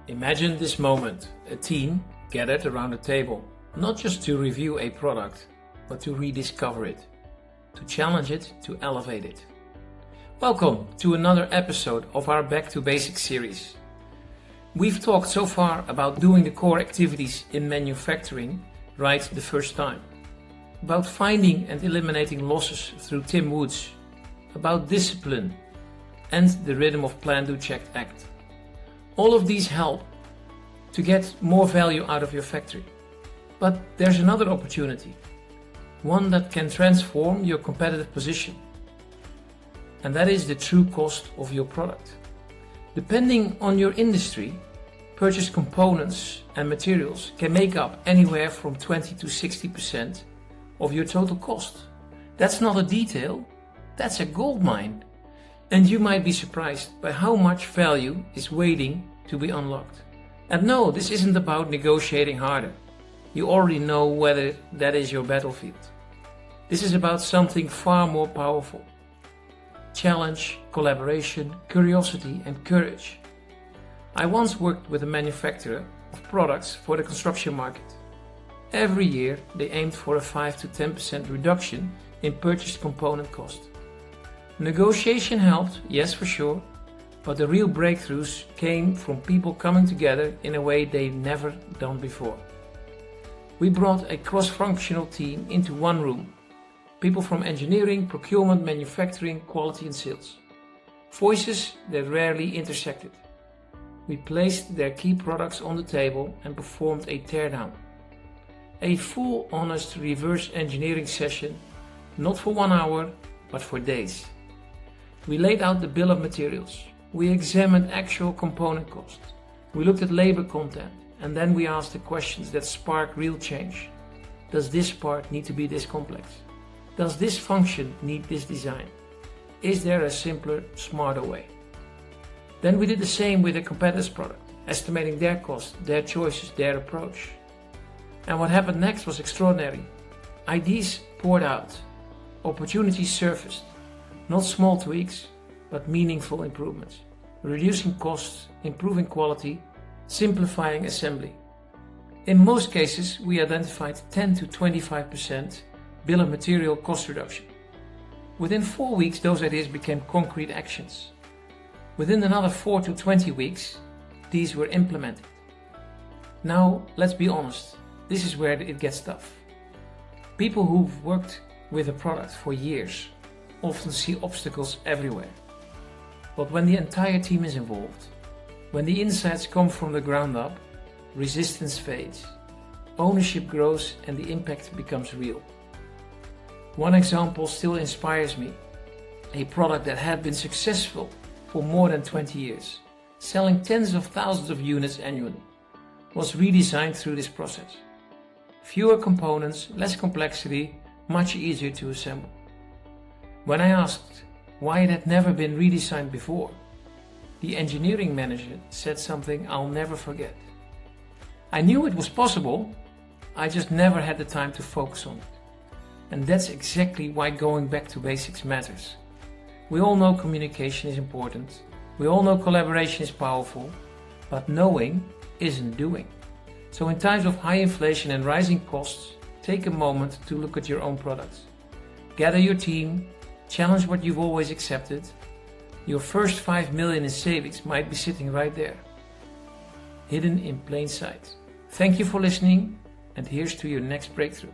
Imagine this moment, a team gathered around a table, not just to review a product, but to rediscover it, to challenge it, to elevate it. Welcome to another episode of our Back to Basics series. We've talked so far about doing the core activities in manufacturing right the first time, about finding and eliminating losses through Tim Woods, about discipline and the rhythm of plan, do, check, act. All of these help to get more value out of your factory. But there's another opportunity, one that can transform your competitive position. And that is the true cost of your product. Depending on your industry, purchased components and materials can make up anywhere from 20 to 60% of your total cost. That's not a detail, that's a gold mine. And you might be surprised by how much value is waiting to be unlocked. And no, this isn't about negotiating harder. You already know whether that is your battlefield. This is about something far more powerful. Challenge, collaboration, curiosity and courage. I once worked with a manufacturer of products for the construction market. Every year they aimed for a 5 to 10% reduction in purchased component cost. Negotiation helped, yes for sure, but the real breakthroughs came from people coming together in a way they'd never done before. We brought a cross-functional team into one room. People from engineering, procurement, manufacturing, quality and sales. Voices that rarely intersected. We placed their key products on the table and performed a teardown. A full, honest reverse engineering session, not for 1 hour, but for days. We laid out the bill of materials. We examined actual component costs. We looked at labor content, and then we asked the questions that spark real change. Does this part need to be this complex? Does this function need this design? Is there a simpler, smarter way? Then we did the same with a competitor's product, estimating their cost, their choices, their approach. And what happened next was extraordinary. Ideas poured out. Opportunities surfaced. Not small tweaks, but meaningful improvements. Reducing costs, improving quality, simplifying assembly. In most cases, we identified 10 to 25% bill of material cost reduction. Within 4 weeks, those ideas became concrete actions. Within another 4 to 20 weeks, these were implemented. Now, let's be honest, this is where it gets tough. People who've worked with a product for years often see obstacles everywhere. But when the entire team is involved, when the insights come from the ground up, resistance fades, ownership grows and the impact becomes real. One example still inspires me. A product that had been successful for more than 20 years, selling tens of thousands of units annually, was redesigned through this process. Fewer components, less complexity, much easier to assemble. When I asked why it had never been redesigned before, the engineering manager said something I'll never forget. I knew it was possible, I just never had the time to focus on it. And that's exactly why going back to basics matters. We all know communication is important, we all know collaboration is powerful, but knowing isn't doing. So in times of high inflation and rising costs, take a moment to look at your own products. Gather your team, challenge what you've always accepted. Your first 5 million in savings might be sitting right there, hidden in plain sight. Thank you for listening, and here's to your next breakthrough.